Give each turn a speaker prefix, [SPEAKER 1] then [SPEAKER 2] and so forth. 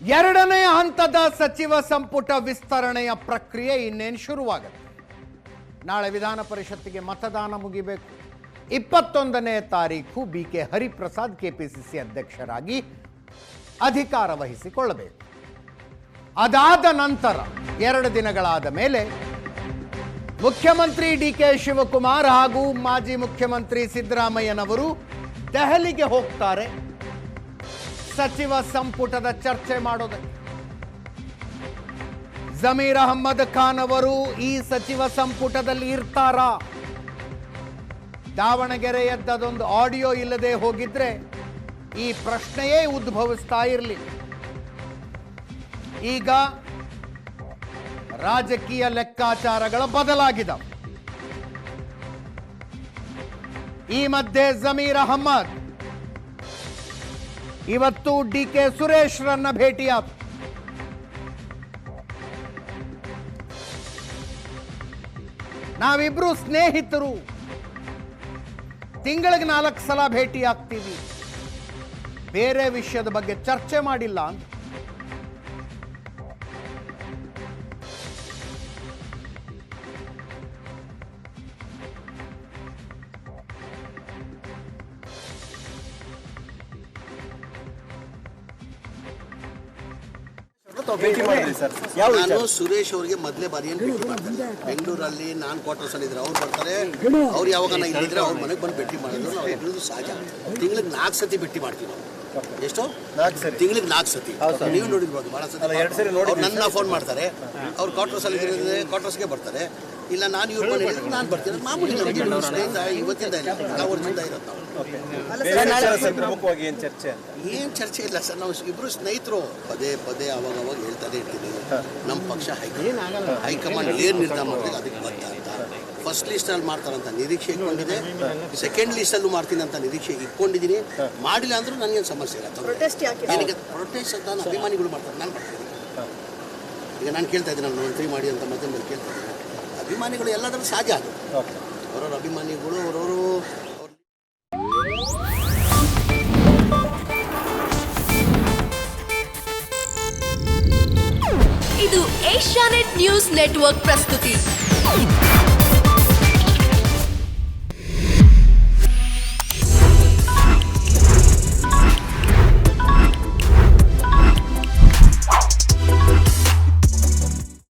[SPEAKER 1] ಎರಡನೇ ಹಂತದ ಸಚಿವ ಸಂಪುಟ ವಿಸ್ತರಣೆಯ ಪ್ರಕ್ರಿಯೆ ಇನ್ನೇನು ಶುರುವಾಗುತ್ತೆ. ನಾಳೆ ವಿಧಾನ ಪರಿಷತ್ತಿಗೆ ಮತದಾನ ಮುಗಿಬೇಕು. 21ನೇ ತಾರೀಕು BK ಹರಿಪ್ರಸಾದ್ KPCC ಅಧ್ಯಕ್ಷರಾಗಿ ಅಧಿಕಾರ ವಹಿಸಿಕೊಳ್ಳಬೇಕು. ಅದಾದ ನಂತರ 2 ದಿನಗಳಾದ ಮೇಲೆ ಮುಖ್ಯಮಂತ್ರಿ DK ಶಿವಕುಮಾರ್ ಹಾಗೂ ಮಾಜಿ ಮುಖ್ಯಮಂತ್ರಿ ಸಿದ್ದರಾಮಯ್ಯನವರು ದೆಹಲಿಗೆ ಹೋಗ್ತಾರೆ ಸಚಿವ ಸಂಪುಟದ ಚರ್ಚೆ ಮಾಡೋದಕ್ಕೆ. ಜಮೀರ್ ಅಹಮ್ಮದ್ ಖಾನ್ ಅವರು ಈ ಸಚಿವ ಸಂಪುಟದಲ್ಲಿ ಇರ್ತಾರಾ? ದಾವಣಗೆರೆಯದ್ದೊಂದು ಆಡಿಯೋ ಇಲ್ಲದೆ ಹೋಗಿದ್ರೆ ಈ ಪ್ರಶ್ನೆಯೇ ಉದ್ಭವಿಸ್ತಾ ಇರಲಿಲ್ಲ. ಈಗ ರಾಜಕೀಯ ಲೆಕ್ಕಾಚಾರಗಳ ಬದಲಾಗಿದ್ದಾವೆ. ಈ ಮಧ್ಯೆ ಜಮೀರ್ ಅಹಮ್ಮದ್ ಇವತ್ತು DK ಸುರೇಶ್ರನ್ನ ಭೇಟಿಯಾದ. ನಾವಿಬ್ರು ಸ್ನೇಹಿತರು, ತಿಂಗಳಿಗೆ 4 ಸಲ ಭೇಟಿ ಆಗ್ತೀವಿ, ಬೇರೆ ವಿಷಯದ ಬಗ್ಗೆ ಚರ್ಚೆ ಮಾಡಿಲ್ಲ ಅಂತ.
[SPEAKER 2] ನಾನು ಸುರೇಶ್ ಅವರಿಗೆ ಮೊದಲೇ ಬಾರಿ ಭೇಟಿ ಮಾಡ್ತಾರೆ. ಬೆಂಗಳೂರಲ್ಲಿ ನಾನು ಕ್ವಾರ್ಟರ್ಸ್ ಅಲ್ಲಿ ಇದ್ರೆ ಅವ್ರು ಬರ್ತಾರೆ. ಅವ್ರು ಯಾವಾಗ ಇಲ್ಲಿದ್ರೆ ಅವ್ರ ಮನೆಗೆ ಬಂದು ಭೇಟಿ ಮಾಡೋದು ನಾವು ಹೇಳೋದು ಸಹಜ. ತಿಂಗಳಿಗೆ 4 ಸತಿ ಭೇಟಿ ಮಾಡ್ತೀವಿ ನಾವು. ಎಷ್ಟು? ತಿಂಗಳಿಗೆ 4 ಸತಿ. ನೀವು ನೋಡಿರ್ಬೋದು ಬಹಳ ಸತಿ. ನನ್ನ ಫೋನ್ ಮಾಡ್ತಾರೆ, ಅವ್ರು ಕ್ವಾರ್ಟರ್ಸ್ ಅಲ್ಲಿ ಕ್ವಾರ್ಟರ್ಸ್ಗೆ ಬರ್ತಾರೆ. ಇಲ್ಲ ನಾನು ಇವ್ರ ಮನೆ ನಾನು ಬರ್ತೀನಿ. ಮಾಮೂಲಿ ಸ್ನೇಹಿತ ಇವತ್ತಿಂದ ಇಲ್ಲ, ನಾವು ವರ್ಷದಿಂದ ಇರುತ್ತೆ. ಏನ್ ಚರ್ಚೆ ಇಲ್ಲ ಸರ್, ನಾವು ಇಬ್ರು ಸ್ನೇಹಿತರು. ಪದೇ ಅವಾಗ ಹೇಳ್ತಾನೆ ಇರ್ತೀನಿ, ನಮ್ಮ ಪಕ್ಷ ಹೈಕಮಾಂಡ್ ಏನ್ ನಿರ್ಧಾರ ಮಾಡ್ತೀವಿ ಅದಕ್ಕೆ ಬದ್ಧ ಅಂತ. ಫಸ್ಟ್ ಲಿಸ್ಟ್ ಅಲ್ಲಿ ಮಾಡ್ತಾರಂತ ನಿರೀಕ್ಷೆ ಇಟ್ಕೊಂಡಿದೆ, ಸೆಕೆಂಡ್ ಲಿಸ್ಟ್ ಅಲ್ಲೂ ಮಾಡ್ತೀನಿ ಅಂತ ನಿರೀಕ್ಷೆ ಇಟ್ಕೊಂಡಿದ್ದೀನಿ. ಮಾಡಿಲ್ಲ ಅಂದ್ರೂ ನನಗೇನು ಸಮಸ್ಯೆ ಇಲ್ಲ. ಪ್ರೊಟೆಸ್ಟ್ ಅಂತ ನಾನು ಅಭಿಮಾನಿಗಳು ಮಾಡ್ತಾರೆ, ನಾನು ಮಾಡ್ತೀನಿ. ಈಗ ನಾನು ಕೇಳ್ತಾ ಇದ್ದೀನಿ, ನಾನು ಮಂತ್ರಿ ಮಾಡಿ ಅಂತ ಮಧ್ಯದಲ್ಲಿ ಕೇಳ್ತಾ ಇದ್ದೀನಿ. ಅಭಿಮಾನಿಗಳು ಎಲ್ಲದರೂ ಸಹಜ. ಅದು ಅವರವ್ರ ಅಭಿಮಾನಿಗಳು ಅವರವರು.
[SPEAKER 3] ಇದು ಏಷ್ಯಾನೆಟ್ ನ್ಯೂಸ್ ನೆಟ್ವರ್ಕ್ ಪ್ರಸ್ತುತಿ.